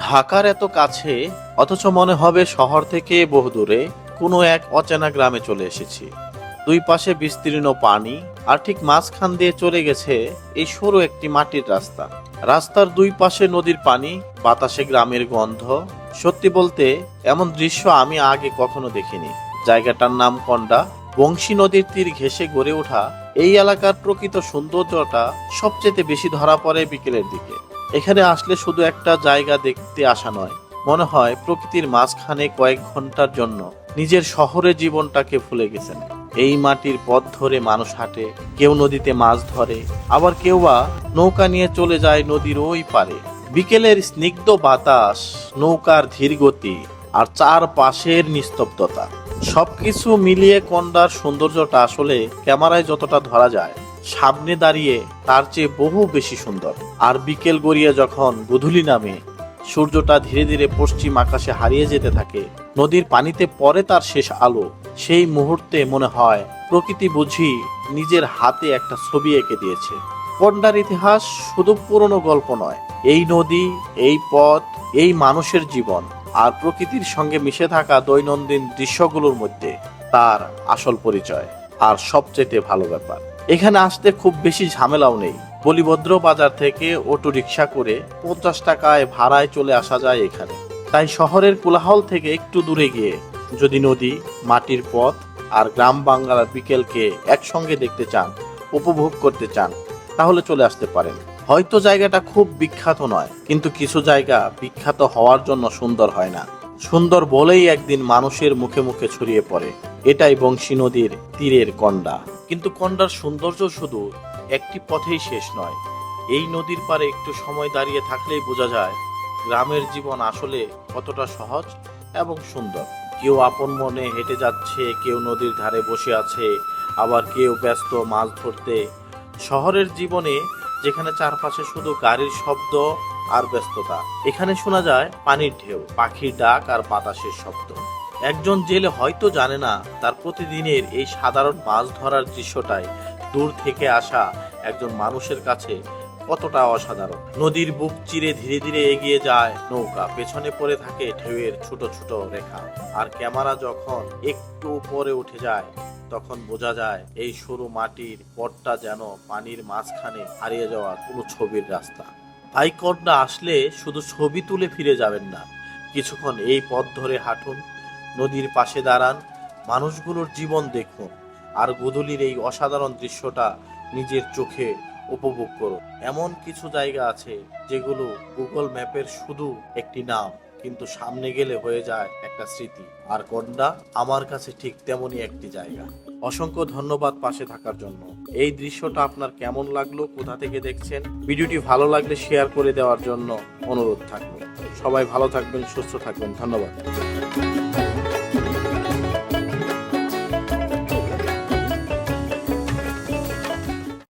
ঢাকার এত কাছে, অথচ মনে হবে শহর থেকে বহুদূরে কোনো এক অচেনা গ্রামে চলে এসেছি। দুই পাশে বিস্তীর্ণ পানি, আর ঠিক মাঝখান দিয়ে চলে গেছে এই সরু একটি মাটির রাস্তা। রাস্তার দুই পাশে নদীর পানি, বাতাসে গ্রামের গন্ধ। সত্যি বলতে এমন দৃশ্য আমি আগে কখনো দেখিনি। জায়গাটার নাম কন্ডা। বংশী নদীর তীর ঘেঁষে গড়ে ওঠা এই এলাকার প্রকৃত সৌন্দর্যটা সবচেয়ে বেশি ধরা পড়ে বিকেলের দিকে। এখানে আসলে শুধু একটা জায়গা দেখতে আসা নয়, মনে হয় প্রকৃতির মাঝখানে কয়েক ঘন্টার জন্য নিজের শহরের জীবনটাকে ভুলে গেছেন। এই মাটির পথ ধরে মানুষ হাঁটে, কেউ নদীতে মাছ ধরে, আবার কেউ বা নৌকা নিয়ে চলে যায় নদীর ওই পারে। বিকেলের স্নিগ্ধ বাতাস, নৌকার ধীর গতি, আর চারপাশের নিস্তব্ধতা, সবকিছু মিলিয়ে কন্ডার সৌন্দর্যটা আসলে ক্যামেরায় যতটা ধরা যায়, সামনে দাঁড়িয়ে তার চেয়ে বহু বেশি সুন্দর। আর বিকেল গড়িয়ে যখন গোধূলি নামে, সূর্যটা ধীরে ধীরে পশ্চিম আকাশে হারিয়ে যেতে থাকে, নদীর পানিতে পড়ে তার শেষ আলো, সেই মুহূর্তে মনে হয় প্রকৃতি বুঝি নিজের হাতে একটা ছবি এঁকে দিয়েছে। কন্ডার ইতিহাস শুধু পুরনো গল্প নয়, এই নদী, এই পথ, এই মানুষের জীবন আর প্রকৃতির সঙ্গে মিশে থাকা দৈনন্দিন দৃশ্যগুলোর মধ্যে তার আসল পরিচয়। আর সবচেয়ে ভালো ব্যাপার, এখানে আসতে খুব বেশি ঝামেলাও নেই। বলিভদ্র বাজার থেকে অটো রিক্সা করে 50 টাকায় ভাড়ায় চলে আসা যায় এখানে। তাই শহরের কোলাহল থেকে একটু দূরে গিয়ে যদি নদী, মাটির পথ আর গ্রাম বাংলার বিকেলকে একসঙ্গে দেখতে চান, উপভোগ করতে চান, তাহলে চলে আসতে পারেন। হয়তো জায়গাটা খুব বিখ্যাত নয়, কিন্তু কিছু জায়গা বিখ্যাত হওয়ার জন্য সুন্দর হয় না, সুন্দর বলেই একদিন মানুষের মুখে মুখে ছড়িয়ে পড়ে। এটাই বংশী নদীর তীরের কন্ডা। কিন্তু কন্ডার সৌন্দর্য শুধু একটি পথেই শেষ নয়। এই নদীর পাড়ে একটু সময় দাঁড়িয়ে থাকলেই বোঝা যায় গ্রামের জীবন আসলে কতটা সহজ এবং সুন্দর। কেউ আপন মনে হেঁটে যাচ্ছে, কেউ নদীর ধারে বসে আছে, আবার কেউ ব্যস্ত মাছ ধরতে। শহরের জীবনে যেখানে চারপাশে শুধু গাড়ির শব্দ আর ব্যস্ততা, এখানে শোনা যায় পানির ঢেউ, পাখির ডাক আর বাতাসের শব্দ। একজন জেলে হয়তো জানে না তার প্রতিদিনের এই সাধারণ মাছ ধরার দৃশ্যটাই দূর থেকে আসা একজন মানুষের কাছে কতটা অসাধারণ। নদীর বুক চিরে ধীরে ধীরে এগিয়ে যায় নৌকা, পেছনে পড়ে থাকে ঢেউয়ের ছোট ছোট রেখা, আর ক্যামেরা যখন একটু উপরে উঠে যায় তখন বোঝা যায় এই সরু মাটির পথটা যেন পানির মাঝখানে হারিয়ে যাওয়া কোনো ছবির রাস্তা। তাই কন্ডা আসলে শুধু ছবি তুলে ফিরে যাবেন না, কিছুক্ষণ এই পথ ধরে হাঁটুন, নদীর পাশে দাঁড়ান, মানুষগুলোর জীবন দেখুন, আর গোধূলির এই অসাধারণ দৃশ্যটা নিজের চোখে উপভোগ করুন। এমন কিছু জায়গা আছে যেগুলো গুগল ম্যাপের শুধু একটি নাম, কিন্তু সামনে গেলে হয়ে যায় একটা স্মৃতি। আর কন্ডা আমার কাছে ঠিক তেমনই একটি জায়গা। অসংখ্য ধন্যবাদ পাশে থাকার জন্য। এই দৃশ্যটা আপনার কেমন লাগলো, কোথা থেকে দেখছেন? ভিডিওটি ভালো লাগলে শেয়ার করে দেওয়ার জন্য অনুরোধ থাকলো। সবাই ভালো থাকবেন, সুস্থ থাকবেন। ধন্যবাদ।